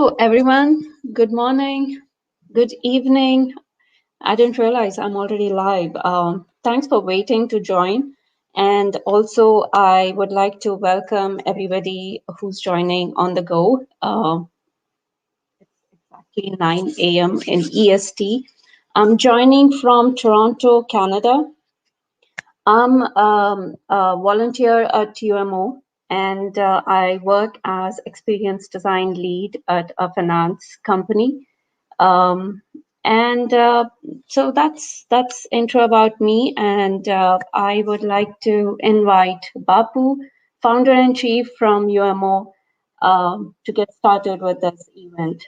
Hello, everyone. Good morning. Good evening. I didn't realize I'm already live. Thanks for waiting to join. And also, I would like to welcome everybody who's joining on the go. It's exactly 9 a.m. in EST. I'm joining from Toronto, Canada. I'm a volunteer at UMO, and I work as experience design lead at a finance company. Um, and so that's intro about me. And I would like to invite Bapu, founder and chief from UMO, to get started with this event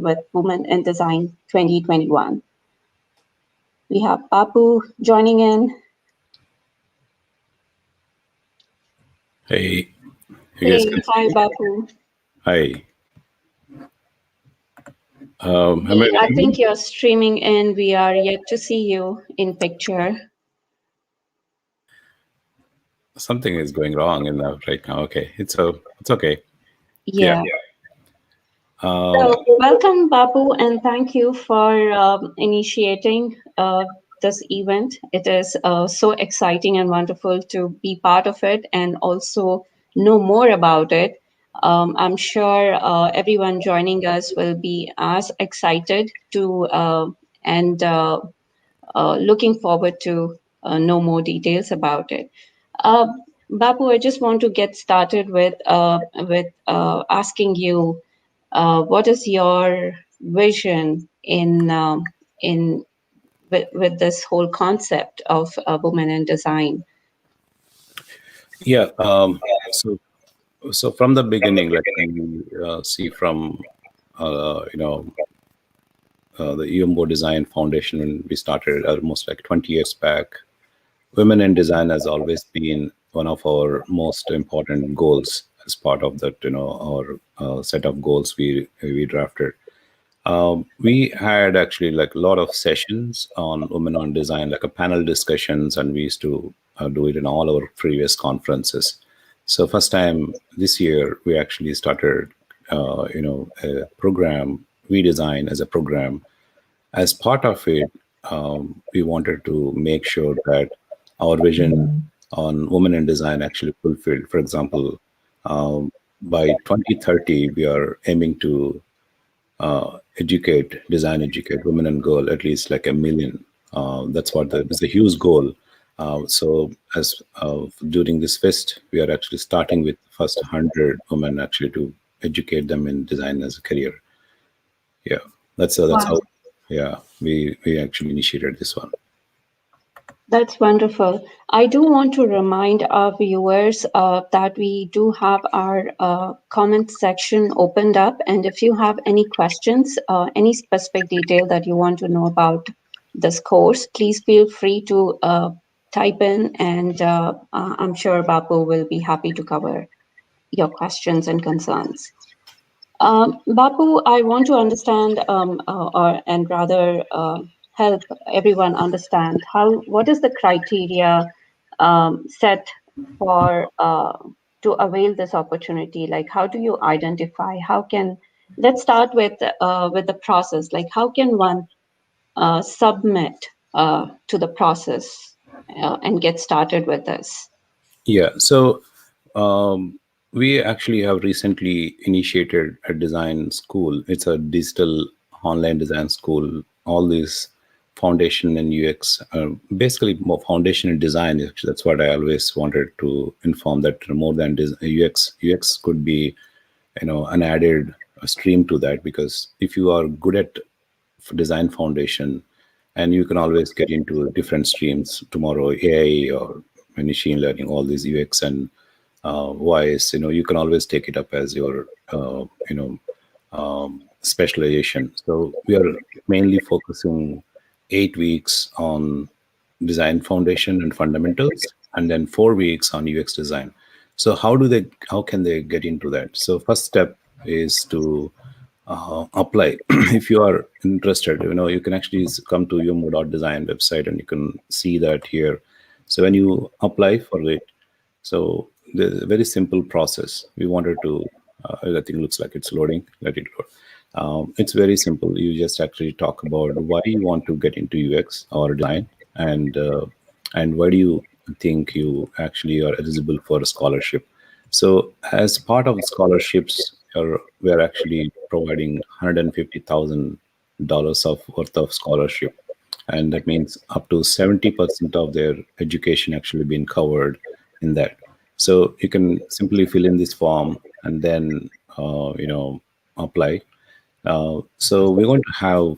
with Women in Design 2021. We have Bapu joining in. Hey, you guys Hey, can hi, see me? Bapu. Hi. I think you're streaming in. We are yet to see you in picture. Something is going wrong in that right now. Okay, it's okay. Yeah. Um, So welcome, Bapu, and thank you for initiating this event. It is so exciting and wonderful to be part of it and also know more about it. I'm sure everyone joining us will be as excited to and looking forward to know more details about it. Uh, Bapu, I just want to get started with asking you, what is your vision in with this whole concept of women in design? yeah. So from the beginning, let me see from the UMO Design Foundation when we started almost like 20 years back. Women in design has always been one of our most important goals as part of that, our set of goals we drafted. We had actually like a lot of sessions on women on design, like a panel discussions, and we used to do it in all our previous conferences. So first time this year, we actually started, a program, WiDesign as a program. As part of it, we wanted to make sure that our vision on women in design actually fulfilled. For example, by 2030, we are aiming to educate women and girl at least like 1 million. That's what it's a huge goal. So as during this fest, we are actually starting with first 100 women actually to educate them in design as a career. Yeah, that's Wow. how. Yeah, we actually initiated this one. That's wonderful. I do want to remind our viewers that we do have our comment section opened up. And if you have any questions, any specific detail that you want to know about this course, please feel free to type in, and I'm sure Bapu will be happy to cover your questions and concerns. Bapu, I want to understand, and rather help everyone understand what is the criteria set for to avail this opportunity? Like, how do you identify? Let's start with the process. Like, how can one submit to the process and get started with this? Yeah, so we actually have recently initiated a design school. It's a digital online design school. All these foundation and UX, basically more foundation and design. Actually, that's what I always wanted to inform, that more than UX. UX could be, an added stream to that, because if you are good at design foundation, and you can always get into different streams tomorrow, AI or machine learning, all these UX and voice, you can always take it up as your specialization. So we are mainly focusing 8 weeks on design foundation and fundamentals, and then 4 weeks on UX design. So how can they get into that? So first step is to apply. If you are interested, you can actually come to UMO.design website, and you can see that here. So when you apply for it, so the very simple process, we wanted to, I think it looks like it's loading, let it load. It's very simple. You just actually talk about why you want to get into UX or design, and why do you think you actually are eligible for a scholarship. So, as part of the scholarships, we are actually providing $150,000 of worth of scholarship, and that means up to 70% of their education actually being covered in that. So you can simply fill in this form and then apply. So we're going to have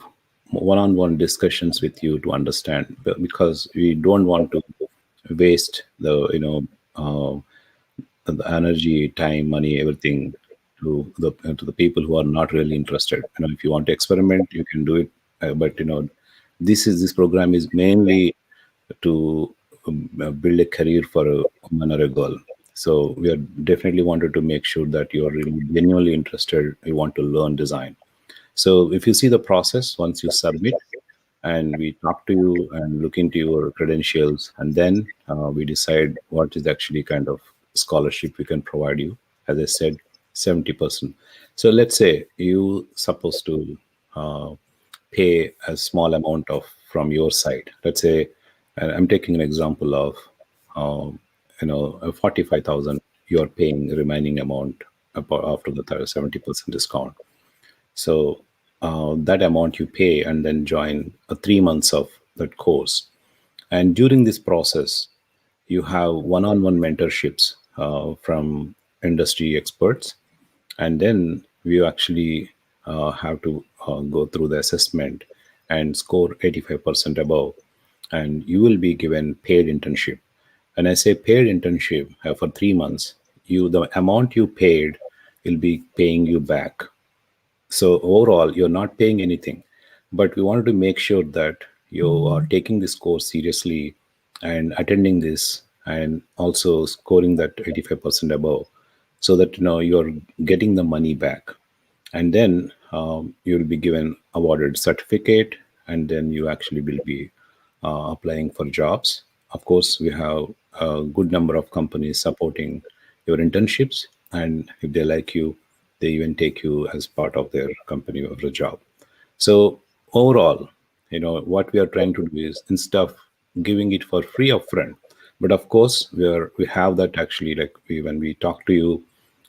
one-on-one discussions with you to understand, because we don't want to waste uh, the energy, time, money, everything to the people who are not really interested. If you want to experiment, you can do it, but this program is mainly to build a career for a woman or a girl. So we are definitely wanted to make sure that you are really genuinely interested. You want to learn design. So if you see the process, once you submit, and we talk to you and look into your credentials, and then we decide what is actually kind of scholarship we can provide you. As I said, 70%. So let's say you supposed to uh, pay a small amount of from your side. Let's say, and I'm taking an example of 45,000 you're paying remaining amount after the 70% discount. So that amount you pay and then join 3 months of that course. And during this process, you have one-on-one mentorships from industry experts, and then you actually have to go through the assessment and score 85% above, and you will be given paid internship. When I say paid internship for 3 months, the amount you paid will be paying you back. So overall, you're not paying anything, but we wanted to make sure that you are taking this course seriously and attending this, and also scoring that 85% above, so that you're getting the money back. And then you'll be given awarded certificate, and then you actually will be applying for jobs. Of course, we have a good number of companies supporting your internships, and if they like you, they even take you as part of their company or a job. So overall, what we are trying to do is, instead of giving it for free upfront, but of course we have that actually, like when we talk to you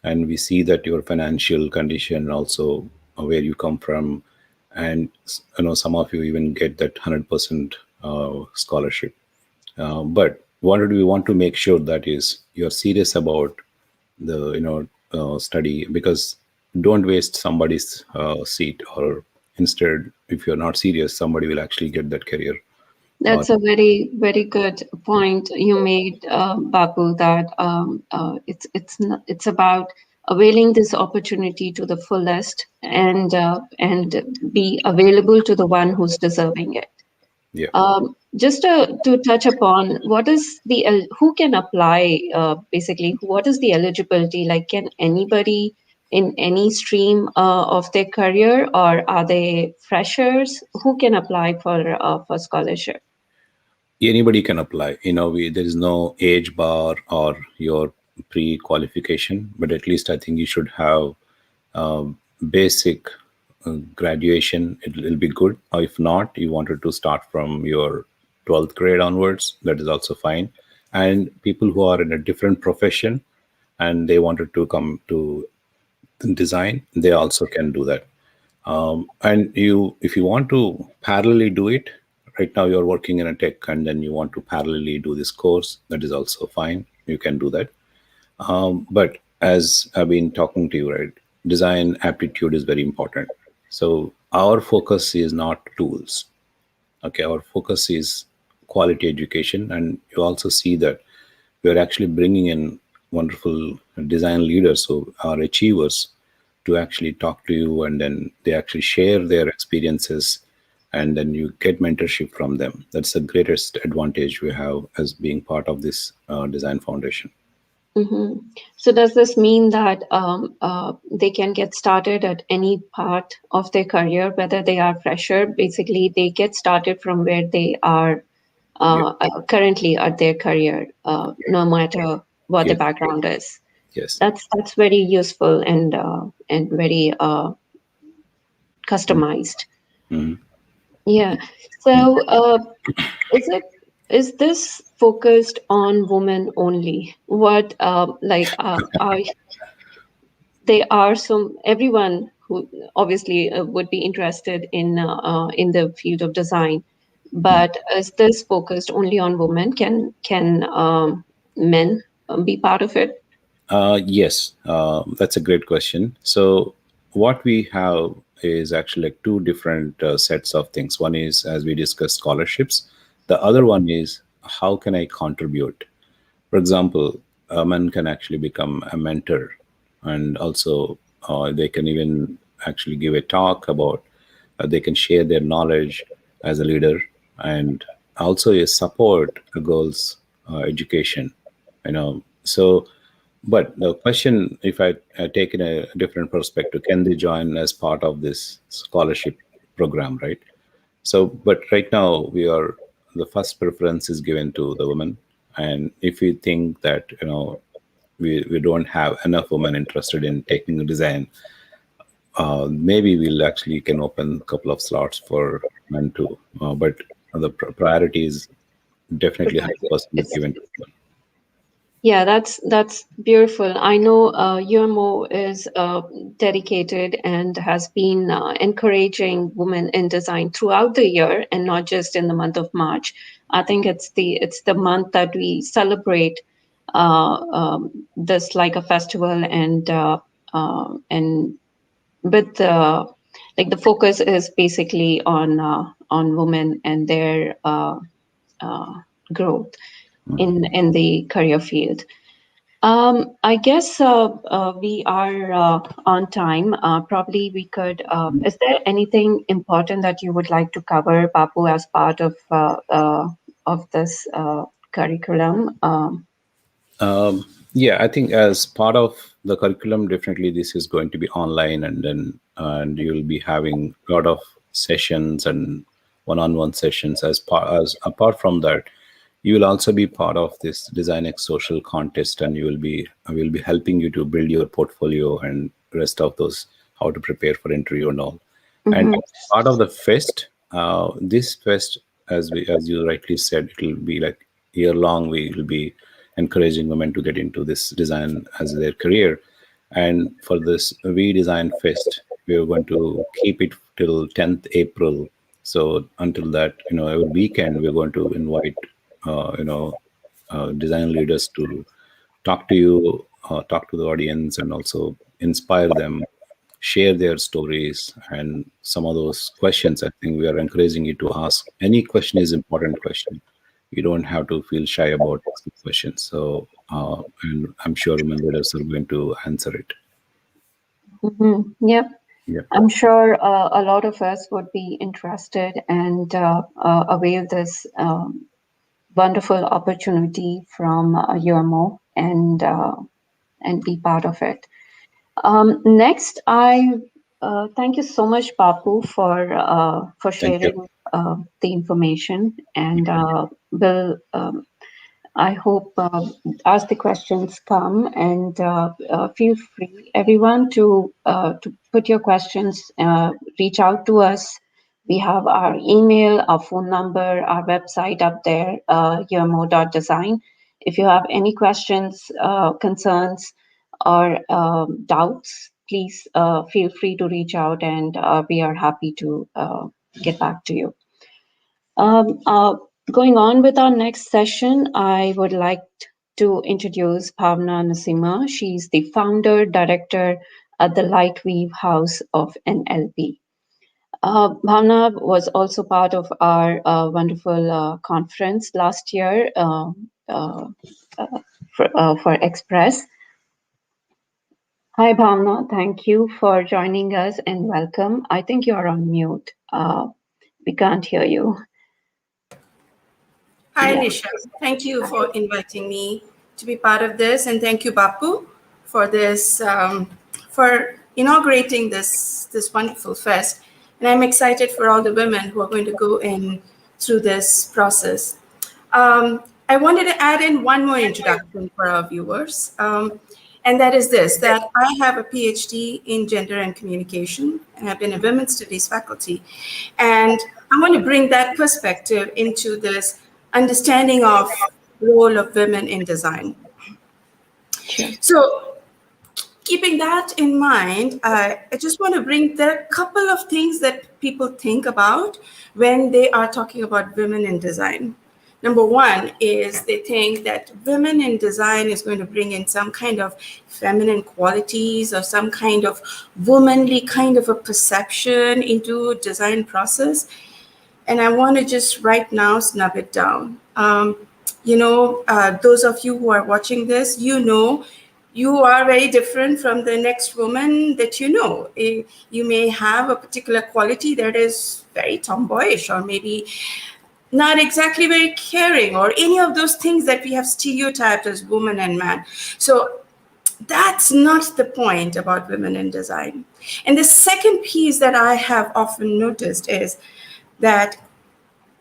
and we see that your financial condition, also where you come from, and some of you even get that 100% scholarship. But what do we want to make sure that is you're serious about the study, because don't waste somebody's seat, or instead, if you're not serious, somebody will actually get that career. Or That's a very, very good point you made, Babu, that it's about availing this opportunity to the fullest, and be available to the one who's deserving it. yeah, Just to touch upon, what is who can apply, basically, what is the eligibility? Like, can anybody in any stream of their career, or are they freshers? Who can apply for scholarship? anybody can apply. There is no age bar or your pre-qualification, but at least I think you should have basic graduation. It'll be good. Or if not, you wanted to start from your 12th grade onwards, that is also fine. And people who are in a different profession and they wanted to come to design, they also can do that. And if you want to parallelly do it, right now you're working in a tech and then you want to parallelly do this course, that is also fine. You can do that. But as I've been talking to you, right, design aptitude is very important. So our focus is not tools. Okay, our focus is quality education, and you also see that we are actually bringing in wonderful design leaders who are achievers to actually talk to you, and then they actually share their experiences, and then you get mentorship from them. That's the greatest advantage we have as being part of this design foundation. Hmm. So does this mean that they can get started at any part of their career, whether they are fresher? Basically, they get started from where they are Yeah. currently at their career, no matter what the Yes. background is. Yes. That's very useful, and very customized. Mhm. Yeah. So, is this focused on women only? What are there are some everyone who obviously would be interested in the field of design, but is this focused only on women? Can men be part of it? Yes, that's a great question. So, what we have is actually like two different sets of things. One is, as we discussed, scholarships. The other one is, how can I contribute? For example, a man can actually become a mentor, and also they can even actually give a talk about, they can share their knowledge as a leader, and also support a girl's education. So but the question, if I take in a different perspective, can they join as part of this scholarship program, right? So, but right now the first preference is given to the women, and if we think that we don't have enough women interested in taking the design, maybe we'll actually can open a couple of slots for men too. But the priority is definitely 100% It's given to women. Yeah, that's beautiful. I know UMO is dedicated and has been encouraging women in design throughout the year, and not just in the month of March. I think it's the month that we celebrate this like a festival, and with like the focus is basically on women and their uh, growth in the career field. I guess we are on time. Probably we could. Is there anything important that you would like to cover, Papu, as part of this curriculum? Yeah, I think as part of the curriculum, definitely this is going to be online, and you'll be having a lot of sessions and one-on-one sessions. As apart from that, you will also be part of this Design X social contest, and I will be helping you to build your portfolio and rest of those, how to prepare for interview and all. And Mm-hmm. as part of the fest, this fest, as you rightly said, it will be like year long. We will be encouraging women to get into this design as their career. And for this WiDesign Fest, we are going to keep it till 10th April. So until that, every weekend we're going to invite, design leaders to talk to you, talk to the audience, and also inspire them, share their stories, and some of those questions. I think we are encouraging you to ask. Any question is important question. You don't have to feel shy about asking questions. So, and I'm sure women leaders are going to answer it. Mm-hmm. Yep. Yeah. I'm sure a lot of us would be interested and avail this wonderful opportunity from UMO and be part of it. Next, I thank you so much, Papu, for Thank you. sharing the information, and will I hope as the questions come, and feel free, everyone, to put your questions. Reach out to us. We have our email, our phone number, our website up there, umo.design. If you have any questions, concerns, or doubts, please feel free to reach out, and we are happy to get back to you. Um, uh, Going on with our next session, I would like to introduce Bhavna Nasima. She's the founder director at the Lightweave House of NLP. Bhavna was also part of our wonderful conference last year uh, for Express. Hi, Bhavna. Thank you for joining us and welcome. I think you're on mute. We can't hear you. Hi, Yeah. Nisha. Thank you for inviting me to be part of this, and thank you, Bapu, for this for inaugurating this wonderful fest. And I'm excited for all the women who are going to go in through this process. I wanted to add in one more introduction for our viewers. And that is this, that I have a PhD in gender and communication, and I've been a women's studies faculty. And I want to bring that perspective into this understanding of the role of women in design. Sure. So keeping that in mind, I just want to bring, there are a couple of things that people think about when they are talking about women in design. Number one is they think that women in design is going to bring in some kind of feminine qualities or some kind of womanly kind of a perception into design process. And I want to just right now snub it down. Those of you who are watching this, you are very different from the next woman that you know. You may have a particular quality that is very tomboyish, or maybe not exactly very caring, or any of those things that we have stereotyped as woman and man. So that's not the point about women in design. And the second piece that I have often noticed is that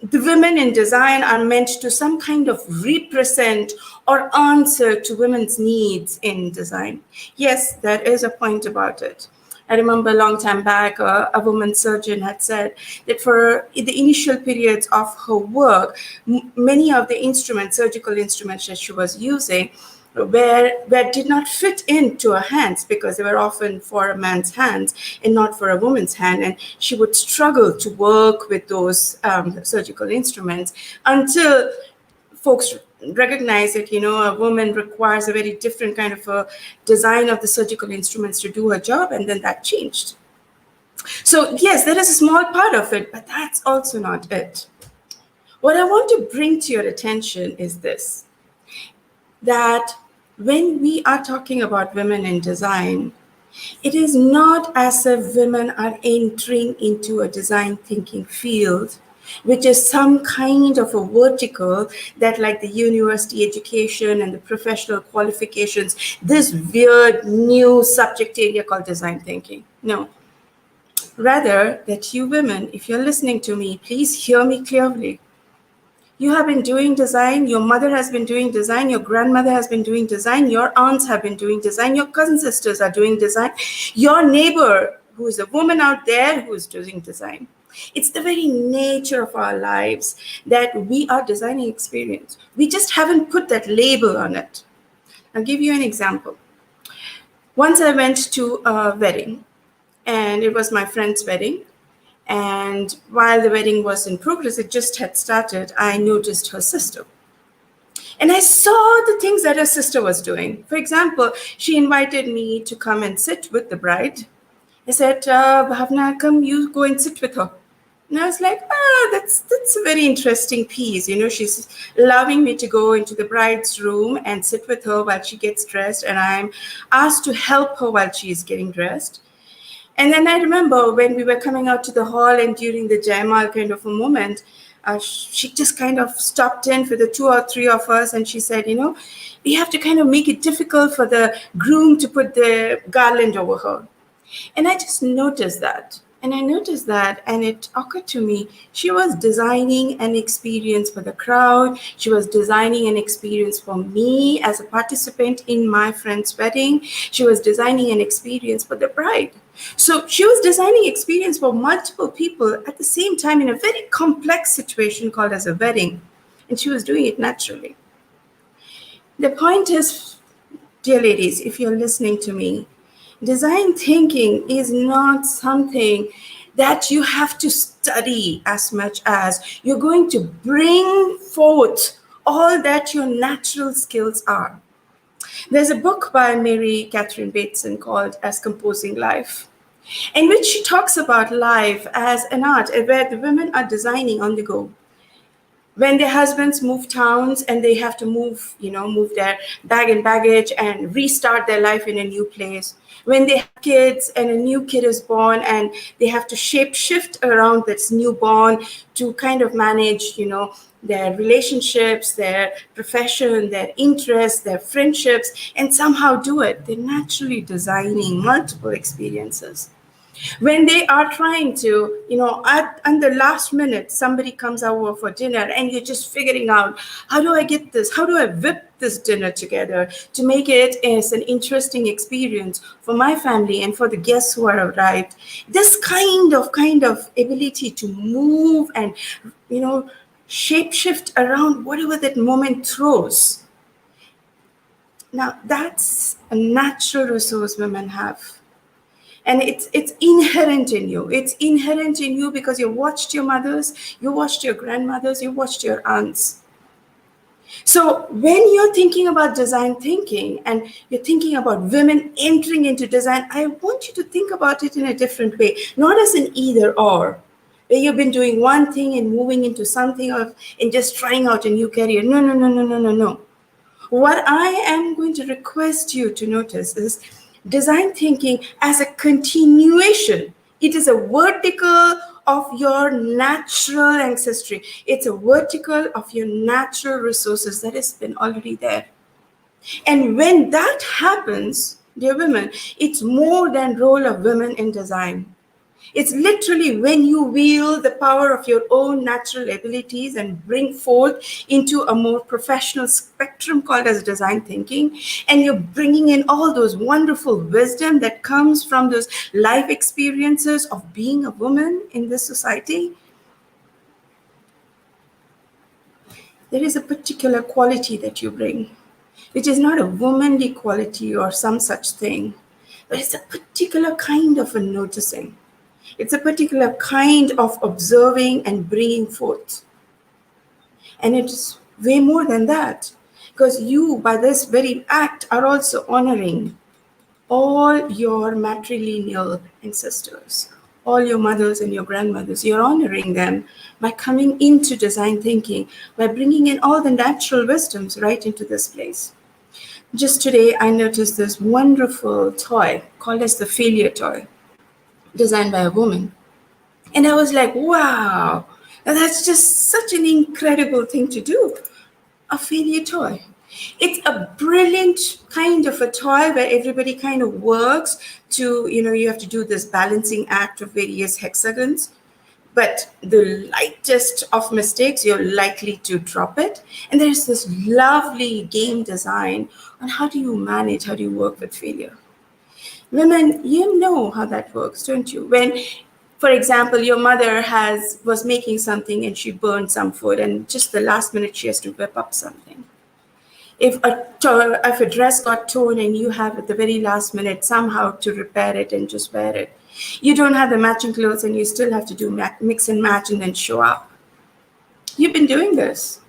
the women in design are meant to some kind of represent or answer to women's needs in design. Yes, there is a point about it. I remember a long time back, a woman surgeon had said that for the initial periods of her work, many of the instruments, surgical instruments that she was using, where did not fit into her hands because they were often for a man's hands and not for a woman's hand. And she would struggle to work with those surgical instruments until folks recognize that, a woman requires a very different kind of a design of the surgical instruments to do her job, and then that changed. So yes, that is a small part of it, but that's also not it. What I want to bring to your attention is this, that when we are talking about women in design, it is not as if women are entering into a design thinking field, which is some kind of a vertical that, like the university education and the professional qualifications, this weird new subject area called design thinking. No. Rather, that you women, if you're listening to me, please hear me clearly. You have been doing design, your mother has been doing design, your grandmother has been doing design, your aunts have been doing design, your cousin sisters are doing design, your neighbor who is a woman out there who is doing design. It's the very nature of our lives that we are designing experience. We just haven't put that label on it. I'll give you an example. Once I went to a wedding, and it was my friend's wedding. And while the wedding was in progress, it just had started, I noticed her sister. And I saw the things that her sister was doing. For example, she invited me to come and sit with the bride. I said, Bhavna, come, you go and sit with her. And I was like, that's a very interesting piece. She's allowing me to go into the bride's room and sit with her while she gets dressed. And I'm asked to help her while she is getting dressed. And then I remember when we were coming out to the hall and during the Jaimal kind of a moment, she just kind of stopped in for the 2 or 3 of us. And she said, we have to kind of make it difficult for the groom to put the garland over her. And I just noticed that. And it occurred to me, she was designing an experience for the crowd. She was designing an experience for me as a participant in my friend's wedding. She was designing an experience for the bride. So she was designing experience for multiple people at the same time in a very complex situation called as a wedding. And she was doing it naturally. The point is, dear ladies, if you're listening to me, design thinking is not something that you have to study as much as you're going to bring forth all that your natural skills are. There's a book by Mary Catherine Bateson called As Composing Life, in which she talks about life as an art where the women are designing on the go. When their husbands move towns and they have to move their bag and baggage and restart their life in a new place. When they have kids and a new kid is born and they have to shift around this newborn to kind of manage, their relationships, their profession, their interests, their friendships, and somehow do it. They're naturally designing multiple experiences. When they are trying to, at the last minute, somebody comes over for dinner and you're just figuring out, how do I get this? How do I whip this dinner together to make it as an interesting experience for my family and for the guests who are arrived? This kind of ability to move and, shape shift around whatever that moment throws. Now, that's a natural resource women have. And it's inherent in you. It's inherent in you because you watched your mothers, you watched your grandmothers, you watched your aunts. So when you're thinking about design thinking and you're thinking about women entering into design, I want you to think about it in a different way, not as an either or, where you've been doing one thing and moving into something and just trying out a new career. No, no, no, no, no, no, no. What I am going to request you to notice is design thinking as a continuation. It is a vertical of your natural ancestry. It's a vertical of your natural resources that has been already there. And when that happens, dear women, it's more than role of women in design. It's literally when you wield the power of your own natural abilities and bring forth into a more professional spectrum called as design thinking, and you're bringing in all those wonderful wisdom that comes from those life experiences of being a woman in this society. There is a particular quality that you bring, which is not a womanly quality or some such thing, but it's a particular kind of a noticing. It's a particular kind of observing and bringing forth. And it's way more than that, because you, by this very act, are also honoring all your matrilineal ancestors, all your mothers and your grandmothers. You're honoring them by coming into design thinking, by bringing in all the natural wisdoms right into this place. Just today, I noticed this wonderful toy called as the failure toy, designed by a woman. And I was like, wow, that's just such an incredible thing to do. A failure toy. It's a brilliant kind of a toy where everybody kind of works to, you have to do this balancing act of various hexagons. But the lightest of mistakes, you're likely to drop it. And there's this lovely game design on how do you manage, how do you work with failure. Women, you know how that works, don't you? When, for example, your mother was making something and she burned some food, and just the last minute she has to whip up something. If a dress got torn and you have at the very last minute somehow to repair it and just wear it, you don't have the matching clothes and you still have to do mix and match and then show up. You've been doing this.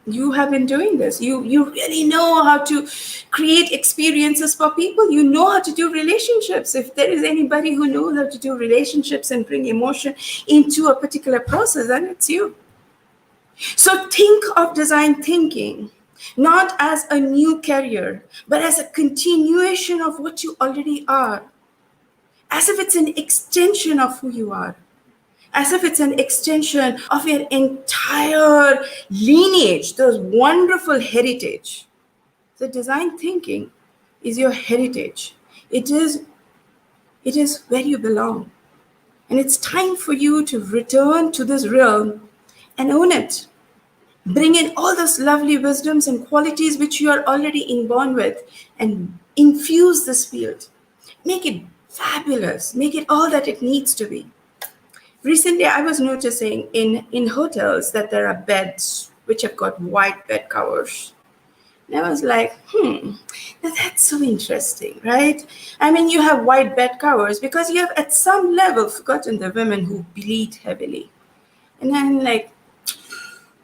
You have been doing this. You really know how to create experiences for people. You know how to do relationships. If there is anybody who knows how to do relationships and bring emotion into a particular process, then it's you. So think of design thinking not as a new career, but as a continuation of what you already are, as if it's an extension of who you are, as if it's an extension of your entire lineage, those wonderful heritage. So design thinking is your heritage. It is where you belong. And it's time for you to return to this realm and own it. Bring in all those lovely wisdoms and qualities which you are already inborn with and infuse this field. Make it fabulous. Make it all that it needs to be. Recently, I was noticing in hotels that there are beds which have got white bed covers. And I was like, now that's so interesting, right? I mean, you have white bed covers because you have at some level forgotten the women who bleed heavily. And I'm like,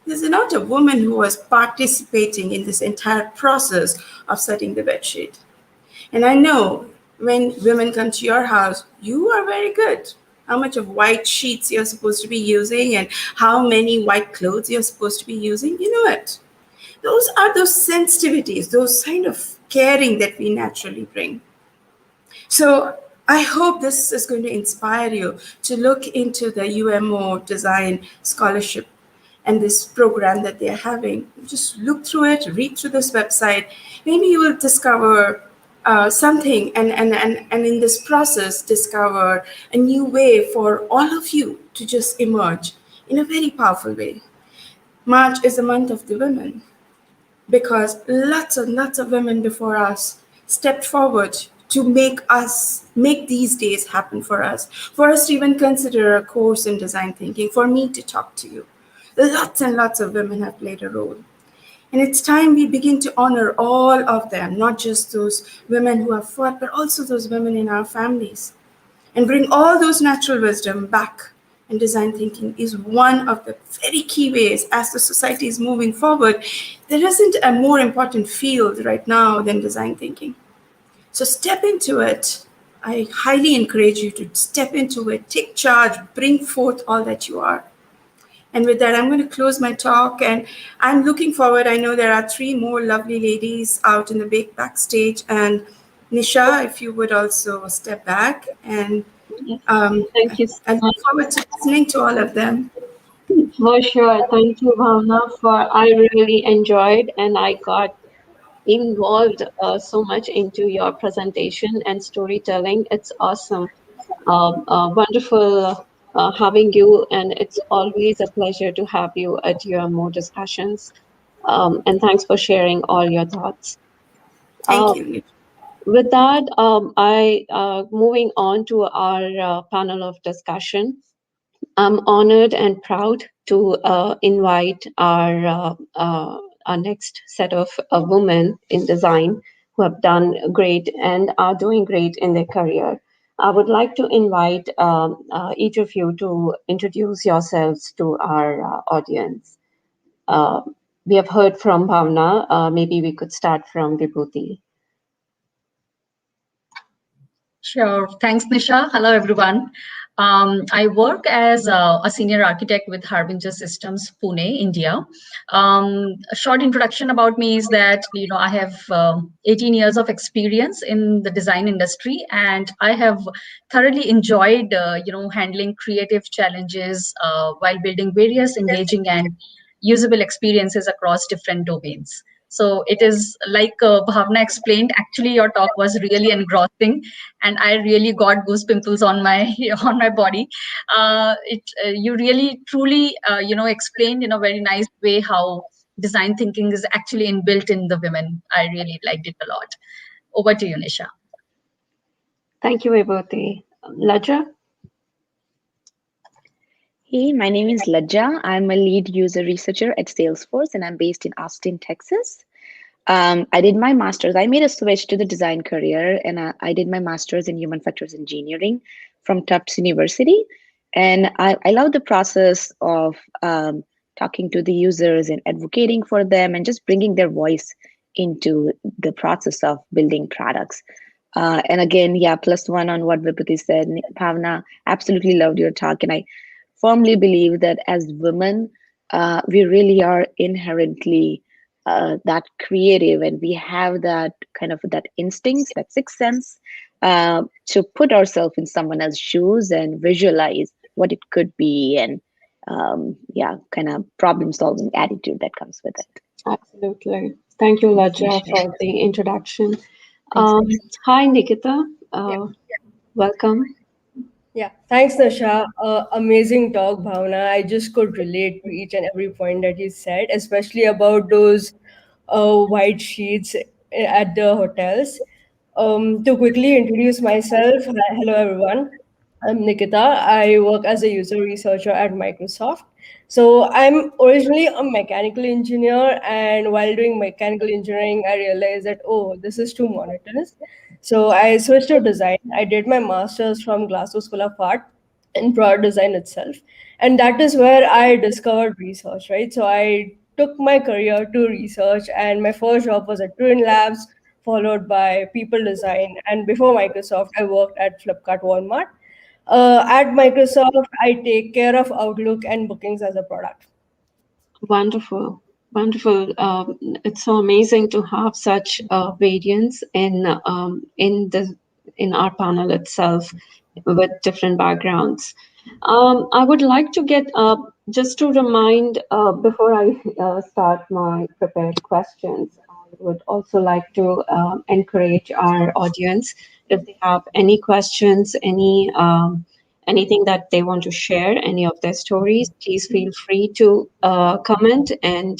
there's not a woman who was participating in this entire process of setting the bed sheet. And I know when women come to your house, you are very good. How much of white sheets you're supposed to be using and how many white clothes you're supposed to be using, you know it. Those are those sensitivities, those kind of caring that we naturally bring. So I hope this is going to inspire you to look into the UMO Design Scholarship and this program that they're having. Just look through it, read through this website. Maybe you will discover something, and in this process discover a new way for all of you to just emerge in a very powerful way. March is the month of the women because lots and lots of women before us stepped forward to make these days happen for us to even consider a course in design thinking, for me to talk to you. Lots and lots of women have played a role. And it's time we begin to honor all of them, not just those women who have fought, but also those women in our families, and bring all those natural wisdom back. And design thinking is one of the very key ways as the society is moving forward. There isn't a more important field right now than design thinking. So step into it. I highly encourage you to step into it, take charge, bring forth all that you are. And with that, I'm going to close my talk, and I'm looking forward. I know there are 3 more lovely ladies out in the big backstage, and Nisha, if you would also step back, and Thank you so I much. look forward to listening to all of them. For sure. Thank you, Bhavna, I really enjoyed and I got involved so much into your presentation and storytelling. It's awesome. Wonderful having you, and it's always a pleasure to have you at your more discussions. And thanks for sharing all your thoughts. Thank Uh, you. with that, I moving on to our panel of discussion. I'm honored and proud to invite our next set of women in design who have done great and are doing great in their career. I would like to invite each of you to introduce yourselves to our audience. Uh, we have heard from Bhavna. Maybe we could start from Vibhuti. Sure. Thanks, Nisha. Hello, everyone. I work as a senior architect with Harbinger Systems, Pune, India. A short introduction about me is that I have 18 years of experience in the design industry, and I have thoroughly enjoyed handling creative challenges while building various engaging and usable experiences across different domains. So it is like Bhavna explained. Actually, your talk was really engrossing, and I really got goose pimples on my on my body. You really truly explained in a very nice way how design thinking is actually inbuilt in the women. I really liked it a lot. Over to you, Nisha. Thank you, Vibhuti. Laja? Hey, my name is Lajja. I'm a lead user researcher at Salesforce, and I'm based in Austin, Texas. I did my master's. I made a switch to the design career, and I did my master's in human factors engineering from Tufts University. And I love the process of talking to the users and advocating for them and just bringing their voice into the process of building products. And again, yeah, +1 on what Vipati said. Bhavna, absolutely loved your talk. And I firmly believe that as women, we really are inherently that creative, and we have that kind of that instinct, that sixth sense, to put ourselves in someone else's shoes and visualize what it could be, and yeah, kind of problem solving attitude that comes with it. Absolutely. Thank you, Laja, for the introduction. Thanks. Hi, Nikita. Welcome. Yeah, thanks, Nasha. Amazing talk, Bhavna. I just could relate to each and every point that you said, especially about those white sheets at the hotels. To quickly introduce myself, hello everyone. I'm Nikita. I work as a user researcher at Microsoft. So I'm originally a mechanical engineer, and while doing mechanical engineering, I realized that, oh, this is too monotonous. So I switched to design. I did my master's from Glasgow School of Art in product design itself. And that is where I discovered research, right? So I took my career to research, and my first job was at Twin Labs, followed by People Design. And before Microsoft, I worked at Flipkart Walmart. At Microsoft, I take care of Outlook and bookings as a product. Wonderful. Wonderful. It's so amazing to have such variance in our panel itself with different backgrounds. I would like to get Just to remind, before I start my prepared questions, I would also like to encourage our audience if they have any questions, anything that they want to share, any of their stories, please feel free to comment. And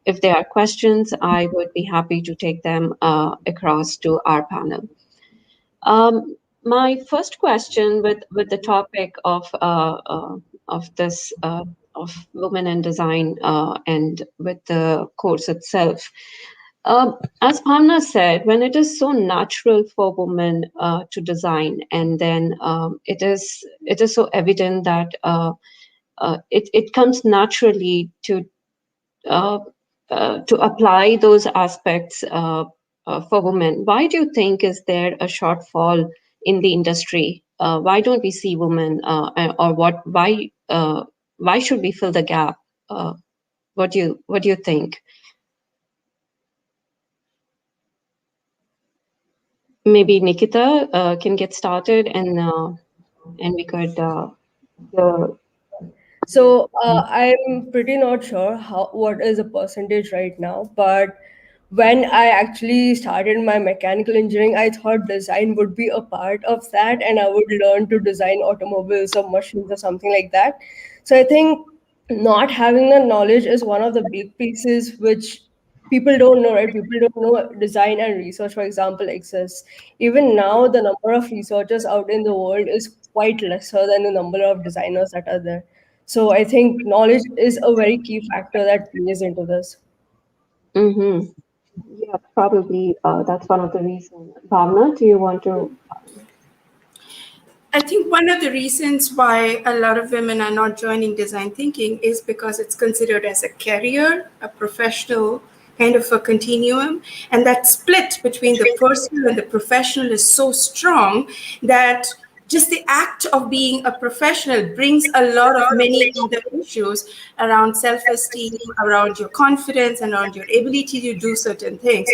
if there are questions, I would be happy to take them across to our panel. My first question with the topic of this of women in design and with the course itself. As Bhavna said, when it is so natural for women to design, and then it is so evident that it comes naturally uh, to apply those aspects for women. Why do you think is there a shortfall in the industry? Why don't we see women, or what? Why should we fill the gap? What do you think? Maybe Nikita can get started, and we could. The, So I'm pretty not sure how what is the percentage right now, but when I actually started my mechanical engineering, I thought design would be a part of that, and I would learn to design automobiles or machines or something like that. So I think not having the knowledge is one of the big pieces which people don't know, right? People don't know design and research, for example, exists. Even now, the number of researchers out in the world is quite lesser than the number of designers that are there. So I think knowledge is a very key factor that plays into this. mm-hmm. Yeah, probably that's one of the reasons. Bhavna, do you want to? I think one of the reasons why a lot of women are not joining design thinking is because it's considered as a career, a professional kind of a continuum. And that split between the personal and the professional is so strong that just the act of being a professional brings a lot of many other issues around self-esteem, around your confidence, and around your ability to do certain things.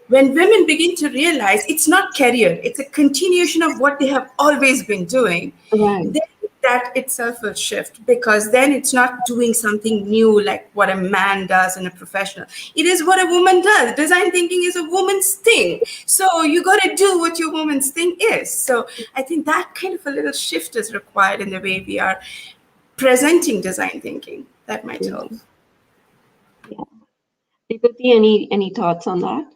When women begin to realize it's not career, it's a continuation of what they have always been doing, Right. then that itself will shift, because then it's not doing something new like what a man does in a professional. It is what a woman does. Design thinking is a woman's thing. So you got to do what your woman's thing is. So I think that kind of a little shift is required in the way we are presenting design thinking. That might help. Yeah. Vibhuti, any thoughts on that?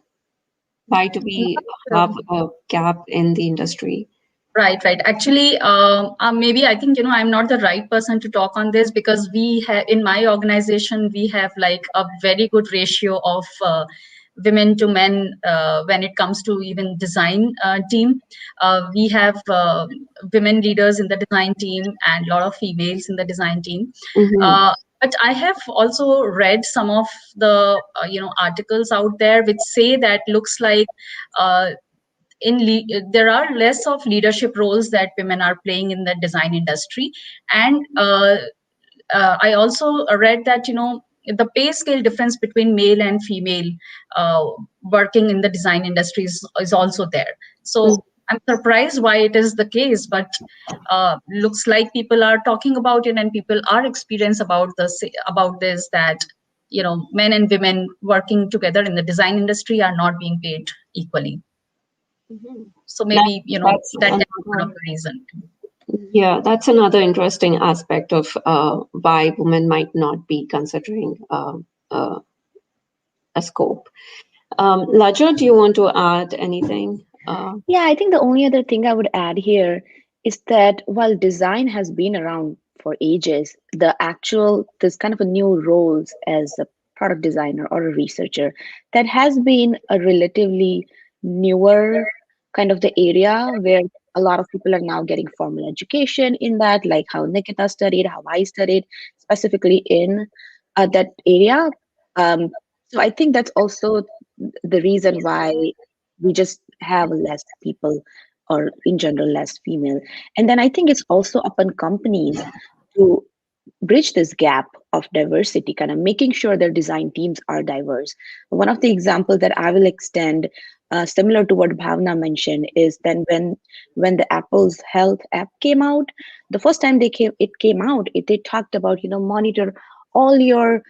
Why do we have a gap in the industry? Right, right. Actually, maybe I think, I'm not the right person to talk on this, because we have, in my organization, we have like a very good ratio of women to men when it comes to even design team. We have women leaders in the design team and a lot of females in the design team. Mm-hmm. But I have also read some of the articles out there which say that looks like uh, there are less of leadership roles that women are playing in the design industry. And I also read that the pay scale difference between male and female uh, working in the design industry is also there. So I'm surprised why it is the case, but looks like people are talking about it, and people are experienced about this, that men and women working together in the design industry are not being paid equally. Mm-hmm. So maybe That's that's one of another, the reason. yeah, that's another interesting aspect of why women might not be considering uh, a scope. Laja, do you want to add anything? Yeah, I think the only other thing I would add here is that while design has been around for ages, there's kind of a new roles as a product designer or a researcher that has been a relatively newer kind of the area where a lot of people are now getting formal education in that, like how Nikita studied, how I studied, specifically in that area. So I think that's also the reason why we just have less people, or in general less female. And then I think it's also upon companies to bridge this gap of diversity, kind of making sure their design teams are diverse. One of the examples that I will extend similar to what Bhavna mentioned, is then when the Apple's Health app came out, the first time it came out, they talked about, monitor all your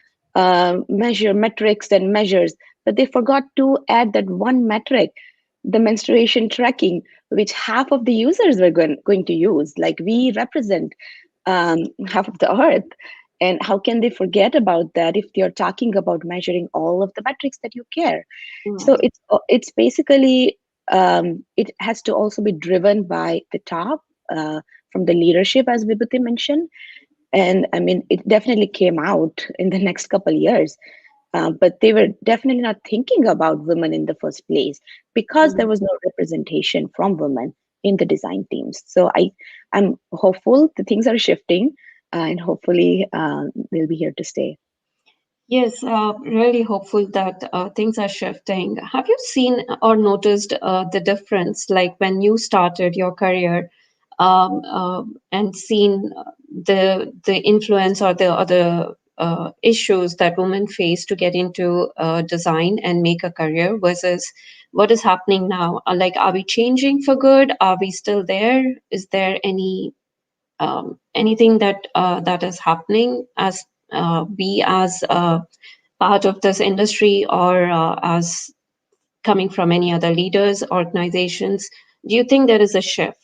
measure metrics and measures, but they forgot to add that one metric, the menstruation tracking, which half of the users were going to use. Like, we represent half of the earth. And how can they forget about that if they're talking about measuring all of the metrics that you care? So Right. it's basically, it has to also be driven by the top, from the leadership, as Vibhuti mentioned. And I mean, it definitely came out in the next couple years, but they were definitely not thinking about women in the first place because there was no representation from women in the design teams. So I'm hopeful the things are shifting, and hopefully they'll be here to stay. Yes, really hopeful that things are shifting. Have you seen or noticed the difference, like when you started your career, and seen the influence or the other issues that women face to get into design and make a career versus what is happening now? Like, are we changing for good? Are we still there? Is there anything that is happening as we as part of this industry or as coming from any other leaders, organizations? Do you think there is a shift?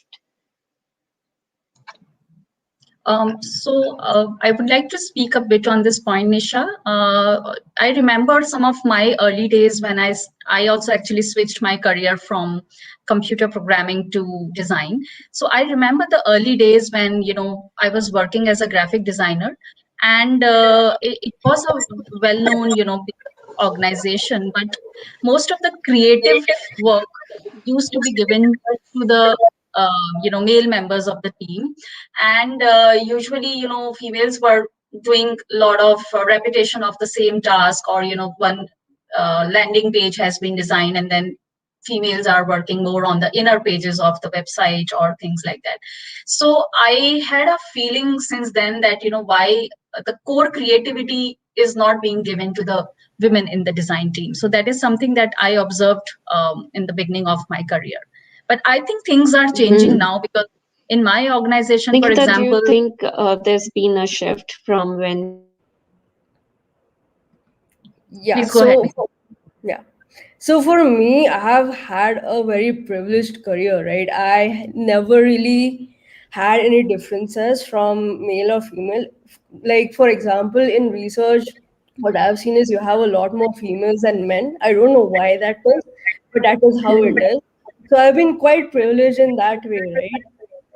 I would like to speak a bit on this point, Nisha. I remember some of my early days when I also actually switched my career from computer programming to design. So I remember the early days when, I was working as a graphic designer, and it was a well-known, big organization, but most of the creative work used to be given to the male members of the team, and usually, females were doing a lot of repetition of the same task, or one landing page has been designed, and then females are working more on the inner pages of the website or things like that. So I had a feeling since then that, why the core creativity is not being given to the women in the design team. So that is something that I observed in the beginning of my career. But I think things are changing Hmm. now, because in my organization, for Nikita, do you example, think there's been a shift from when you started your career? Yeah. please go ahead. Yeah. So for me, I have had a very privileged career, right? I never really had any differences from male or female. Like, for example, in research, what I've seen is you have a lot more females than men. I don't know why that is, but that is how it is. So I've been quite privileged in that way, right?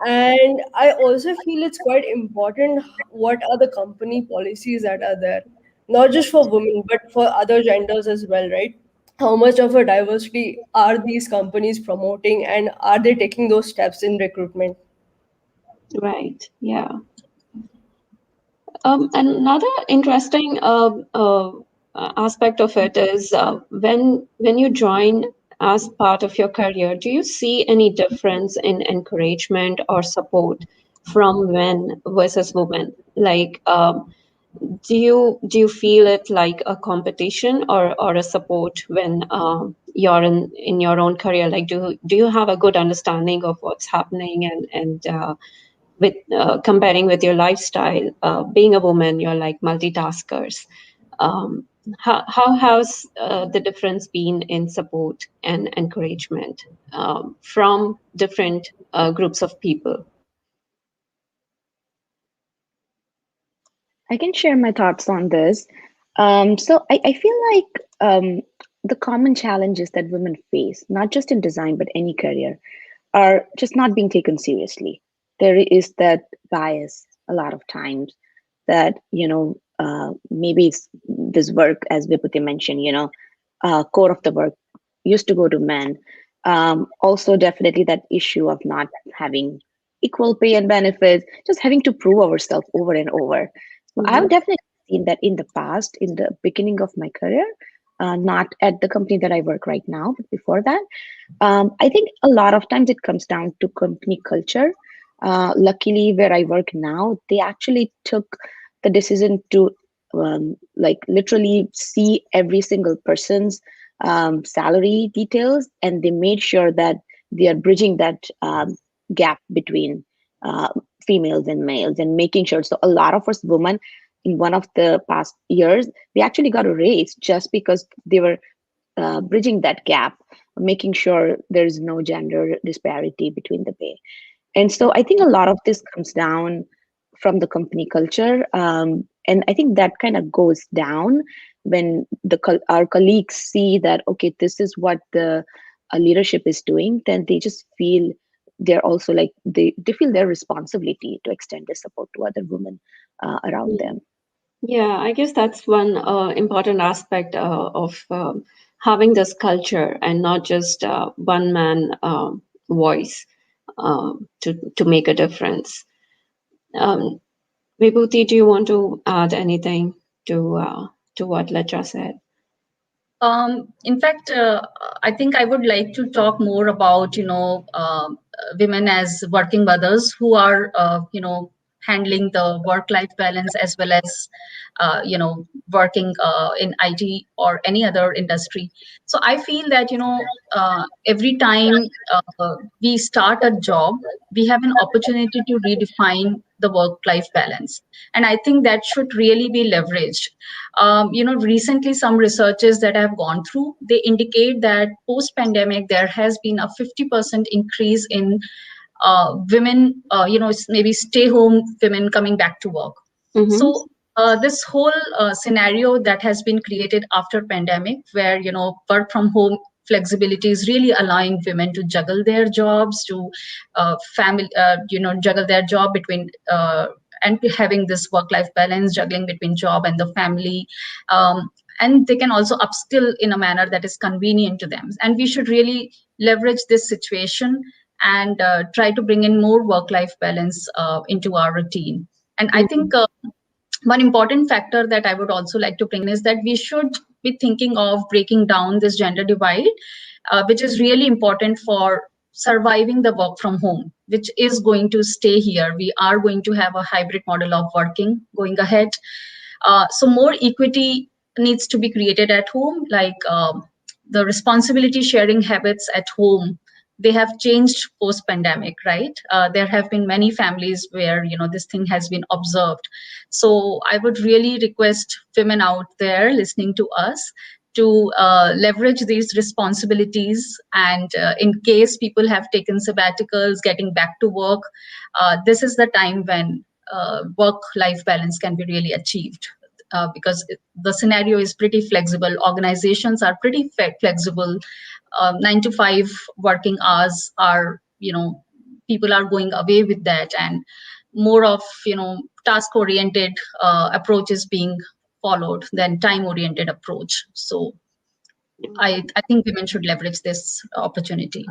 And I also feel it's quite important what are the company policies that are there, not just for women, but for other genders as well, right? How much of a diversity are these companies promoting, and are they taking those steps in recruitment? Right. Yeah. Another interesting aspect of it is when you join as part of your career, do you see any difference in encouragement or support from men versus women? Like, do you feel it like a competition or a support when you're in your own career? Like, do you have a good understanding of what's happening and with comparing with your lifestyle, being a woman, you're like multitaskers. Um, how has the difference been in support and encouragement from different groups of people? I can share my thoughts on this. So I feel like the common challenges that women face, not just in design, but any career, are just not being taken seriously. There is that bias a lot of times that, maybe it's this work, as Vipati mentioned, core of the work used to go to men. Also, definitely that issue of not having equal pay and benefits, just having to prove ourselves over and over. So I've Mhm. definitely seen that in the past, in the beginning of my career, not at the company that I work right now, but before that. I think a lot of times it comes down to company culture. Luckily, where I work now, they actually took the decision to like literally see every single person's salary details, and they made sure that they are bridging that gap between uh, females and males and making sure. So a lot of us women in one of the past years, we actually got a raise just because they were bridging that gap, making sure there's no gender disparity between the pay. And so I think a lot of this comes down from the company culture. And I think that kind of goes down when our colleagues see that, okay, this is what the leadership is doing, then they just feel they're also like, they feel their responsibility to extend their support to other women around them. Yeah, I guess that's one important aspect of having this culture and not just one man voice to make a difference. Um, Vibhuti, do you want to add anything to what Lecha said? In fact, I think I would like to talk more about, women as working mothers who are, handling the work-life balance as well as, working in IT or any other industry. So I feel that, every time we start a job, we have an opportunity to redefine the work-life balance. And I think that should really be leveraged. Recently some researches that I've gone through, they indicate that post-pandemic there has been a 50% increase in women, maybe stay-home women coming back to work. Mm-hmm. So this whole scenario that has been created after pandemic, where work from home flexibility is really allowing women to juggle their jobs, to juggle their job between and having this work-life balance, juggling between job and the family. And they can also upskill in a manner that is convenient to them. And we should really leverage this situation and try to bring in more work-life balance into our routine. And I think one important factor that I would also like to bring in is that we should be thinking of breaking down this gender divide, which is really important for surviving the work from home, which is going to stay here. We are going to have a hybrid model of working going ahead. So more equity needs to be created at home, like the responsibility sharing habits at home. They have changed post pandemic, right? There have been many families where this thing has been observed. So I would really request women out there listening to us to leverage these responsibilities, and in case people have taken sabbaticals, getting back to work, this is the time when work-life balance can be really achieved. Because the scenario is pretty flexible. Organizations are pretty flexible. 9 to 5 working hours are, people are going away with that, and more of, task-oriented approach is being followed than time-oriented approach. So I think women should leverage this opportunity.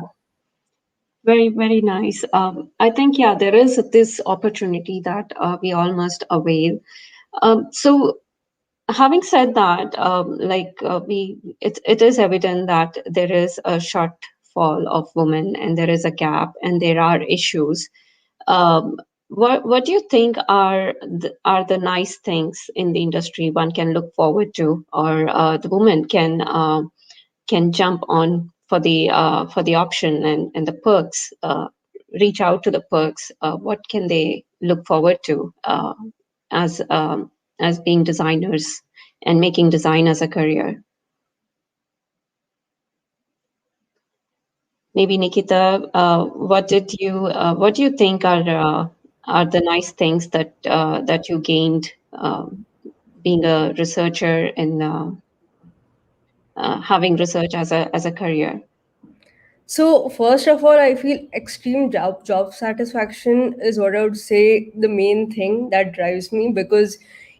Very, very nice. I think, yeah, there is this opportunity that we all must avail. So having said that, it is evident that there is a shortfall of women and there is a gap and there are issues. Um, what do you think are the nice things in the industry one can look forward to, or the woman can jump on for the option and the perks, reach out to the perks? What can they look forward to as as being designers and making design as a career? Maybe Nikita, what do you think are the nice things that you gained being a researcher and having research as a career? So first of all, I feel extreme job satisfaction is what I would say the main thing that drives me, because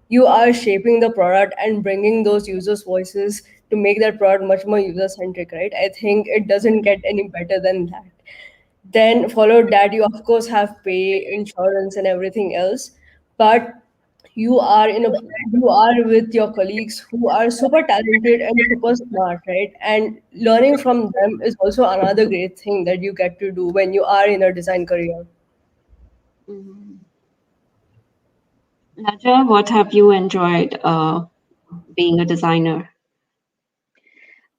you are shaping the product and bringing those users' voices to make that product much more user centric, right? I think it doesn't get any better than that. Then followed that, you of course have pay, insurance, and everything else, but you are with your colleagues who are super talented and super smart, right? And learning from them is also another great thing that you get to do when you are in a design career. Mhm. Naja, what have you enjoyed being a designer?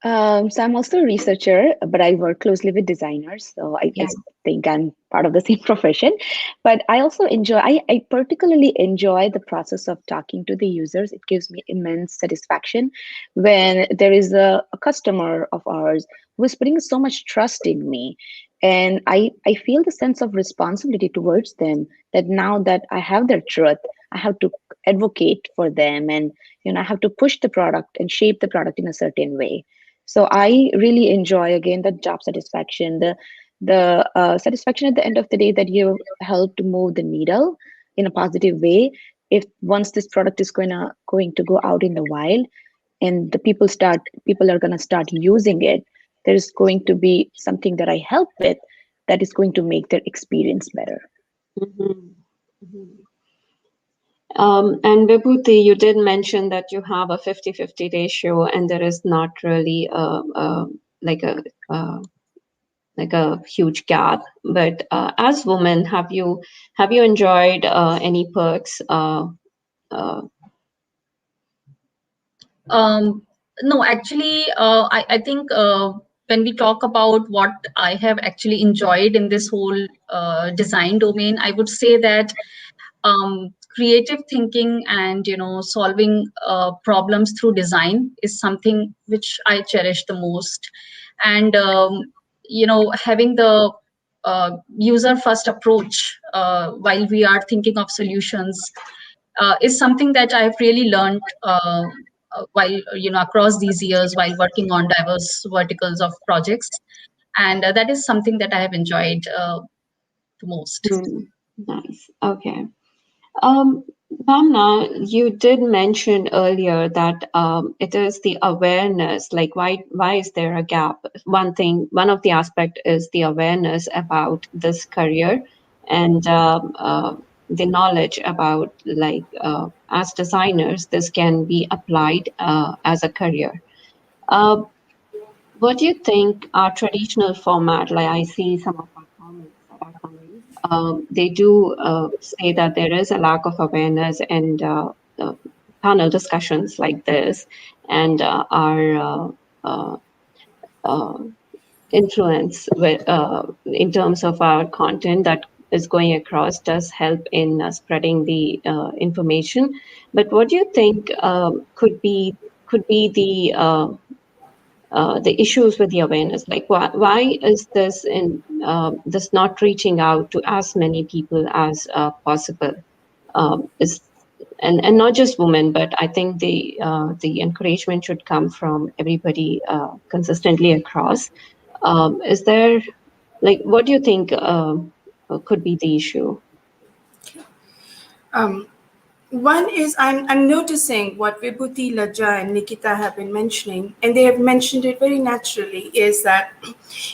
So I'm also a researcher, but I work closely with designers. So I Yeah. think I'm part of the same profession. But I also I particularly enjoy the process of talking to the users. It gives me immense satisfaction when there is a customer of ours who is putting so much trust in me. And I feel the sense of responsibility towards them that now that I have their truth, I have to advocate for them and I have to push the product and shape the product in a certain way. So I really enjoy again the job satisfaction, the satisfaction at the end of the day that you helped move the needle in a positive way. If once this product is going to go out in the wild and the people are gonna start using it, there's going to be something that I help with that is going to make their experience better. Mhm. Mhm. And Vibhuti, you did mention that you have a 50-50 ratio, and there is not really like a uh, like a huge gap. But as women, have you enjoyed any perks? Uh, Um, no, actually, I think when we talk about what I have actually enjoyed in this whole design domain, I would say that creative thinking and solving problems through design is something which I cherish the most. And having the user first approach while we are thinking of solutions is something that I've really learned while across these years while working on diverse verticals of projects, and that is something that I have enjoyed the most. hmm, nice. Okay. Um, Bhamna, you did mention earlier that it is the awareness, like why is there a gap? One of the aspect is the awareness about this career and the knowledge about as designers, this can be applied as a career. Uh, what do you think our traditional format, like I see some of our comments that are coming, they do say that there is a lack of awareness and panel discussions like this and our uh, uh, influence in terms of our content that is going across does help in spreading the information. But what do you think could be the issues with the awareness, like why is this in this not reaching out to as many people as possible, is and not just women, but I think the encouragement should come from everybody consistently across. Is there, like, what do you think could be the issue? Um, One is I'm noticing what Vibhuti, Lajja, and Nikita have been mentioning, and they have mentioned it very naturally, is that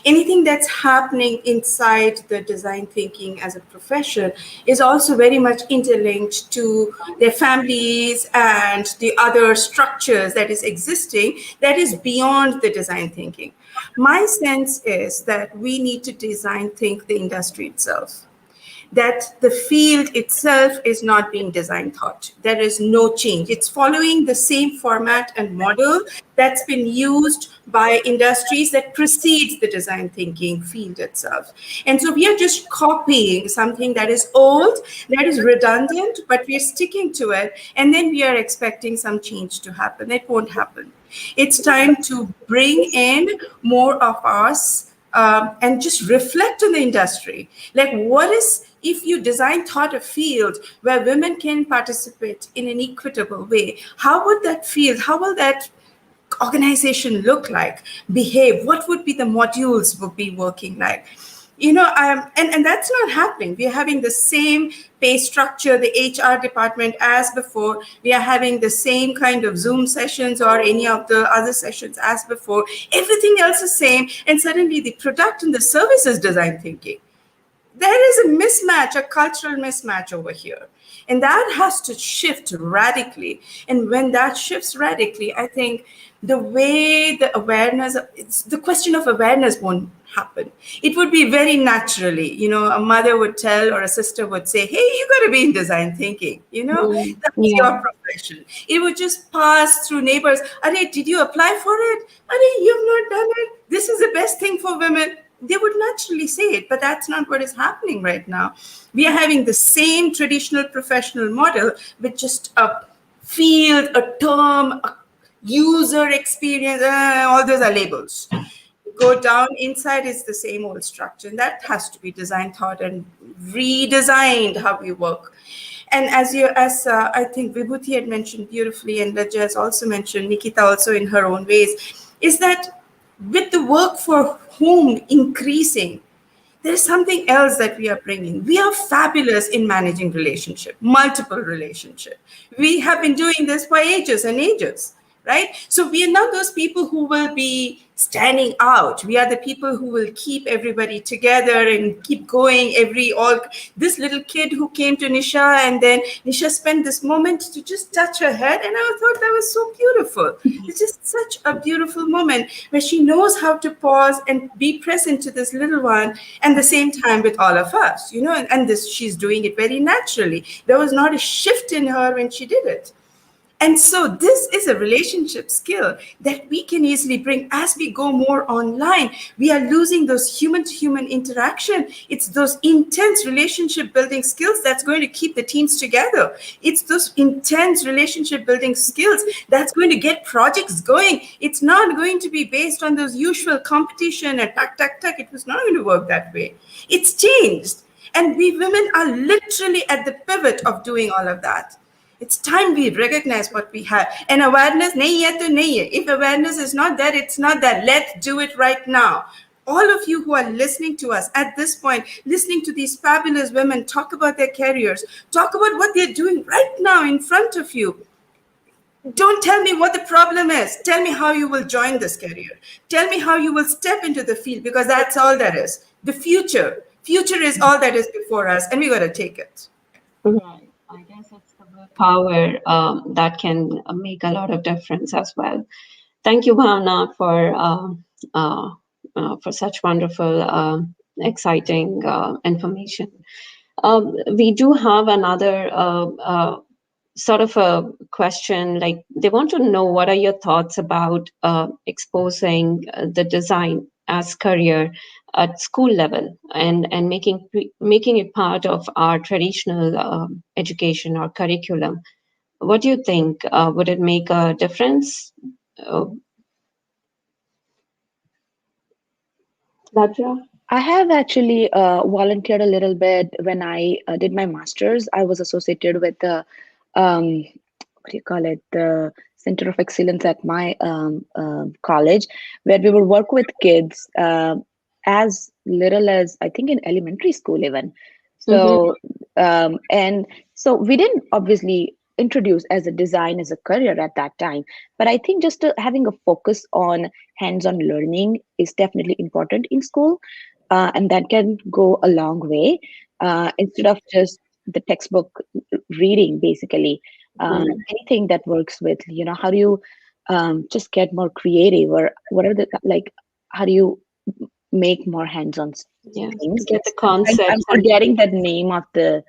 anything that's happening inside the design thinking as a profession is also very much interlinked to their families and the other structures that is existing that is beyond the design thinking. My sense is that we need to design think the industry itself, that the field itself is not being design thought. There is no change. It's following the same format and model that's been used by industries that precedes the design thinking field itself. And so we are just copying something that is old, that is redundant, but we are sticking to it. And then we are expecting some change to happen. It won't happen. It's time to bring in more of us and just reflect on the industry. Like, what is, if you design thought a field where women can participate in an equitable way, how would that field, how will that organization look like, behave? What would be the modules would be working like? And that's not happening. We are having the same pay structure, the HR department as before. We are having the same kind of Zoom sessions or any of the other sessions as before. Everything else is same, and suddenly the product and the service is design thinking. there is a mismatch, a cultural mismatch over here. And that has to shift radically. And when that shifts radically, I think the way the awareness, it's the question of awareness won't happen. It would be very naturally, a mother would tell or a sister would say, hey, you got to be in design thinking, that's Yeah. your profession. It would just pass through neighbors. Are, did you apply for it? Are, you've not done it? This is the best thing for women. They would naturally say it, but that's not what is happening right now. We are having the same traditional professional model with just a field, a term, a user experience, all those are labels. Go down inside is the same old structure, and that has to be designed, thought, and redesigned how we work. And as I think Vibhuti had mentioned beautifully, and Raja has also mentioned, Nikita also in her own ways, is that with the work for home increasing, there is something else that we are bringing. We are fabulous in managing relationship, multiple relationship. We have been doing this for ages and ages, right? So we are not those people who will be standing out. We are the people who will keep everybody together and keep going. This little kid who came to Nisha, and then Nisha spent this moment to just touch her head, and I thought that was so beautiful. It's just such a beautiful moment where she knows how to pause and be present to this little one, and the same time with all of us, and this, she's doing it very naturally. There was not a shift in her when she did it. And so this is a relationship skill that we can easily bring as we go more online. We are losing those human-to-human interaction. It's those intense relationship building skills that's going to keep the teams together. It's those intense relationship building skills that's going to get projects going. It's not going to be based on those usual competition and tuck. It was not going to work that way. It's changed. And we women are literally at the pivot of doing all of that. It's time we recognize what we have. And awareness, nahi hai to nahi hai. If awareness is not there, it's not there. Let's do it right now. All of you who are listening to us at this point, listening to these fabulous women talk about their careers, talk about what they're doing right now in front of you. Don't tell me what the problem is. Tell me how you will join this career. Tell me how you will step into the field, because that's all there is. The future is all that is before us, and we got to take it. Right. I guess it's the willpower that can make a lot of difference as well. Thank you, Bhavna, for such wonderful, exciting information. We do have another sort of a question, like they want to know what are your thoughts about exposing the design as career at school level and making it part of our traditional education or curriculum. What do you think? Would it make a difference? Raja? I have actually volunteered a little bit when I did my master's. I was associated with the, what do you call it, the Center of Excellence at my college, where we would work with kids as little as, I think, in elementary school even. So, and so we didn't obviously introduce as a design as a career at that time, but I think just having a focus on hands-on learning is definitely important in school. And that can go a long way instead of just the textbook reading, basically. Anything that works with, how do you just get more creative, or what are the, like, how do you make more hands-on things? Get the concept. I'm forgetting that name of the,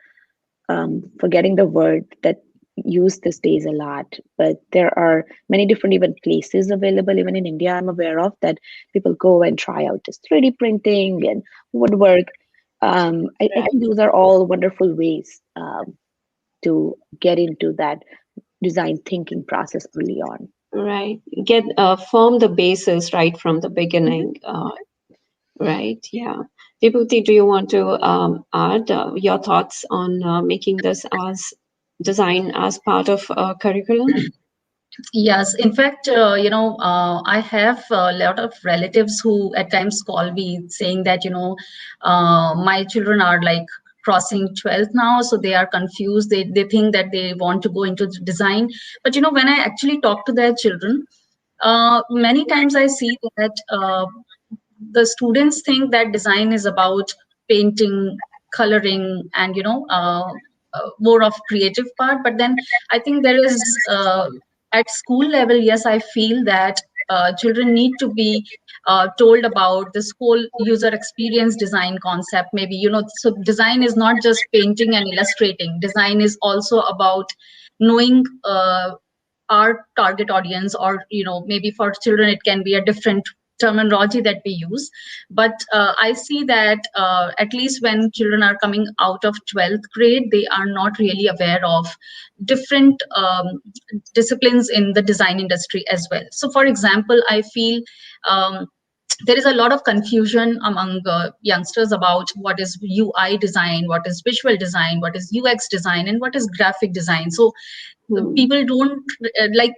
forgetting the word that used these days a lot, but there are many different even places available, even in India, I'm aware of, that people go and try out just 3D printing and woodwork. I think those are all wonderful ways to get into that design thinking process early on. Right. Form the basis right from the beginning. Right. Yeah. Vibhuti, do you want to add your thoughts on making this as design as part of curriculum? Yes, in fact, I have a lot of relatives who at times call me saying that, my children are like crossing 12th now, so they are confused. They think that they want to go into design. But, when I actually talk to their children, many times I see that the students think that design is about painting coloring and more of creative part. But then I think there is at school level, yes, I feel that children need to be told about this whole user experience design concept. Maybe, so design is not just painting and illustrating. Design is also about knowing our target audience, or maybe for children it can be a different terminology that we use. But I see that at least when children are coming out of 12th grade, they are not really aware of different disciplines in the design industry as well. So for example, I feel there is a lot of confusion among youngsters about what is UI design, what is visual design, what is UX design, and what is graphic design. So people don't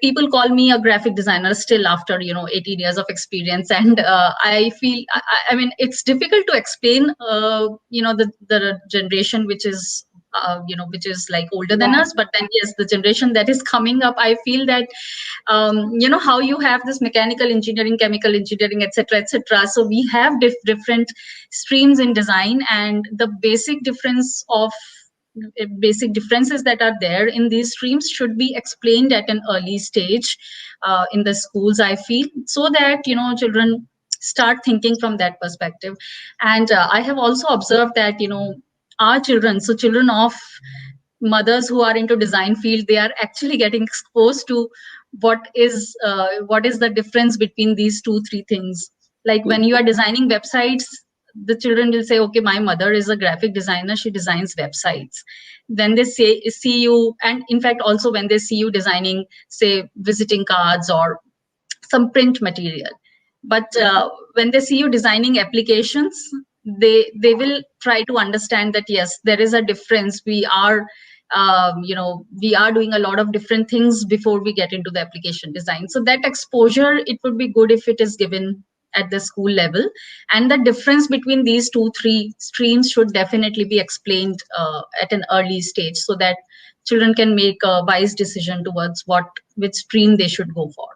people call me a graphic designer still after 18 years of experience, and I feel I mean it's difficult to explain the generation which is which is like older than us. But then yes, the generation that is coming up, I feel that how you have this mechanical engineering, chemical engineering, etc., etc. So we have different streams in design, and the basic differences that are there in these streams should be explained at an early stage in the schools, I feel, so that children start thinking from that perspective. And I have also observed that our children, so children of mothers who are into design field, they are actually getting exposed to what is the difference between these three things. Like when you are designing websites, the children will say, okay, my mother is a graphic designer, she designs websites. Then they see you, and in fact also when they see you designing, say, visiting cards or some print material. But when they see you designing applications, they will try to understand that yes, there is a difference. We are we are doing a lot of different things before we get into the application design. So that exposure, it would be good if it is given at the school level, and the difference between these three streams should definitely be explained at an early stage, so that children can make a wise decision towards which stream they should go for.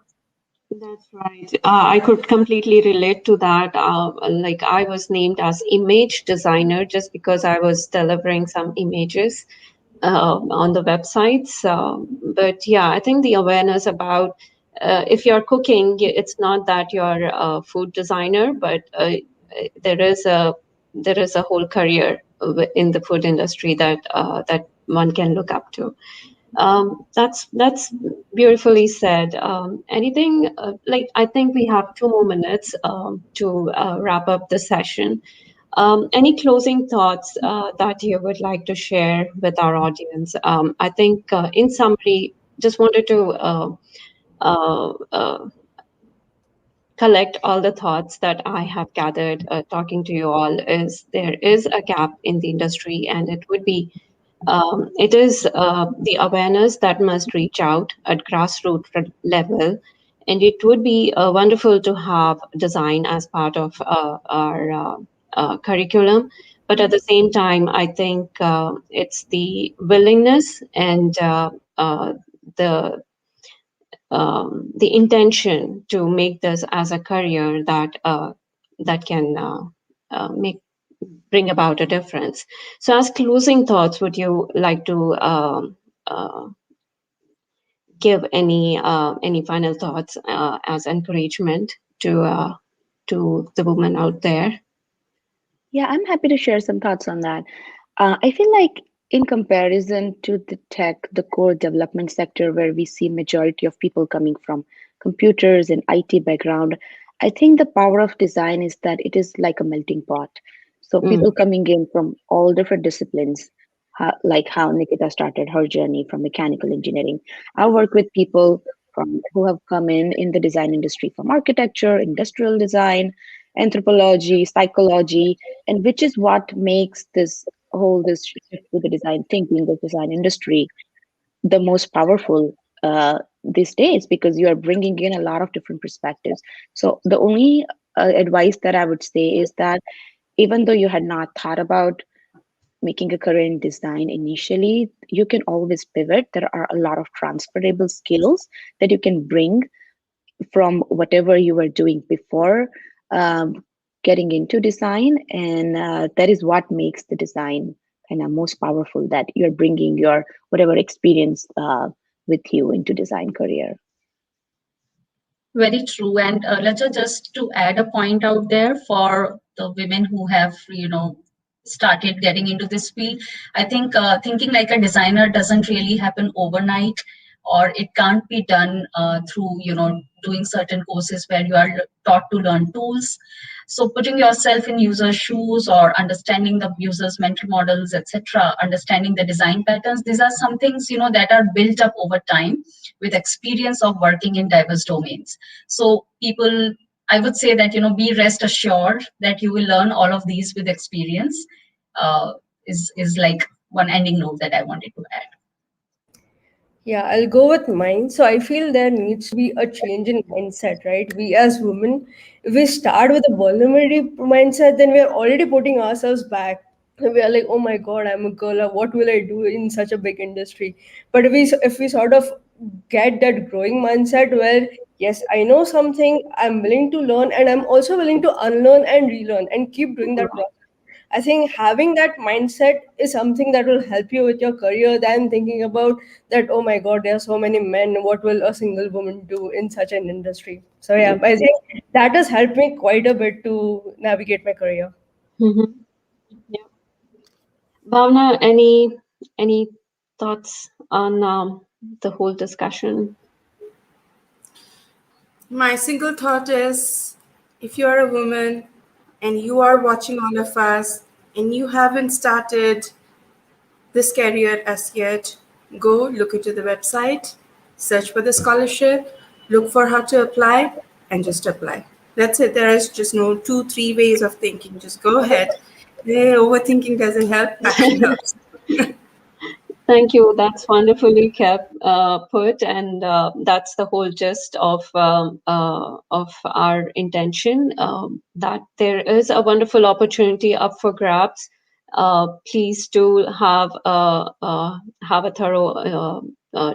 That's right. I could completely relate to that. Like I was named as image designer just because I was delivering some images on the websites. But yeah, I think the awareness about if you're cooking, it's not that you're a food designer, but there is a whole career in the food industry that one can look up to. That's beautifully said. Anything like I think we have 2 more minutes to wrap up the session. Any closing thoughts that you would like to share with our audience? I think, in summary, just wanted to uh, uh, collect all the thoughts that I have gathered talking to you all. Is there is a gap in the industry, and it is the awareness that must reach out at grassroots level, and it would be wonderful to have design as part of our curriculum. But at the same time, I think it's the willingness and the the intention to make this as a career that can bring about a difference. So, as closing thoughts, would you like to give any final thoughts as encouragement to the women out there? Yeah, I'm happy to share some thoughts on that. I feel like in comparison to the tech, the core development sector, where we see majority of people coming from computers and IT background, I think the power of design is that it is like a melting pot. So people coming in from all different disciplines, like how Nikita started her journey from mechanical engineering. I work with people who have come in the design industry from architecture, industrial design, anthropology, psychology, and which is what makes this shift to the design thinking, the design industry, the most powerful these days, because you are bringing in a lot of different perspectives. So the only advice that I would say is that even though you had not thought about making a career in design initially, you can always pivot. There are a lot of transferable skills that you can bring from whatever you were doing before. getting into design, and that is what makes the design kind of most powerful, that you're bringing your whatever experience with you into design career. Very true. And Laja, just to add a point out there for the women who have, started getting into this field, I think thinking like a designer doesn't really happen overnight, or it can't be done through, doing certain courses where you are taught to learn tools. So putting yourself in user shoes or understanding the user's mental models, etc., understanding the design patterns, these are some things, that are built up over time with experience of working in diverse domains. So people, I would say that, be rest assured that you will learn all of these with experience, is like one ending note that I wanted to add. Yeah, I'll go with mine. So I feel there needs to be a change in mindset, right? We as women, if we start with a vulnerability mindset, then we are already putting ourselves back. We are like, oh my God, I'm a girl. What will I do in such a big industry? But if we sort of get that growing mindset where yes, I know something, I'm willing to learn, and I'm also willing to unlearn and relearn and keep doing that process. I think having that mindset is something that will help you with your career than thinking about that, oh my God, there are so many men. What will a single woman do in such an industry? So, yeah, I think that has helped me quite a bit to navigate my career. Mm-hmm. Yeah. Bhavna, any thoughts on the whole discussion? My single thought is, if you are a woman and you are watching all of us and you haven't started this career as yet, go look into the website, search for the scholarship, look for how to apply, and just apply. That's it. There is just no 2, 3 ways of thinking. Just go ahead. Hey, overthinking doesn't help. Action helps. Thank you. That's wonderfully kept put, and that's the whole gist of our intention. That there is a wonderful opportunity up for grabs. Please do have a thorough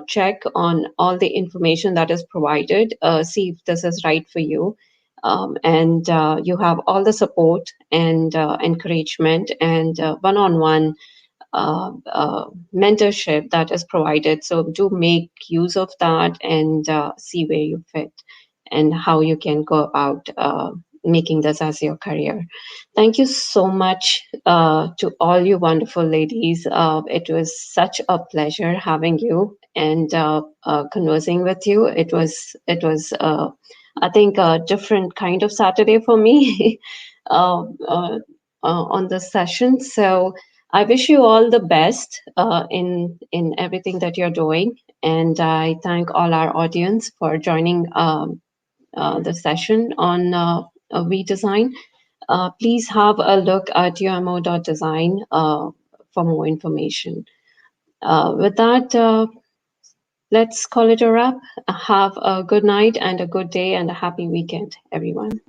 check on all the information that is provided. See if this is right for you, and you have all the support and encouragement and one-on-one mentorship that is provided. So do make use of that and see where you fit and how you can go about making this as your career. Thank you so much to all you wonderful ladies. It was such a pleasure having you and conversing with you. It was I think a different kind of Saturday for me on this session. So I wish you all the best in everything that you're doing, and I thank all our audience for joining the session on WeDesign. Please have a look at umo.design for more information. With that, let's call it a wrap. Have a good night and a good day and a happy weekend, everyone.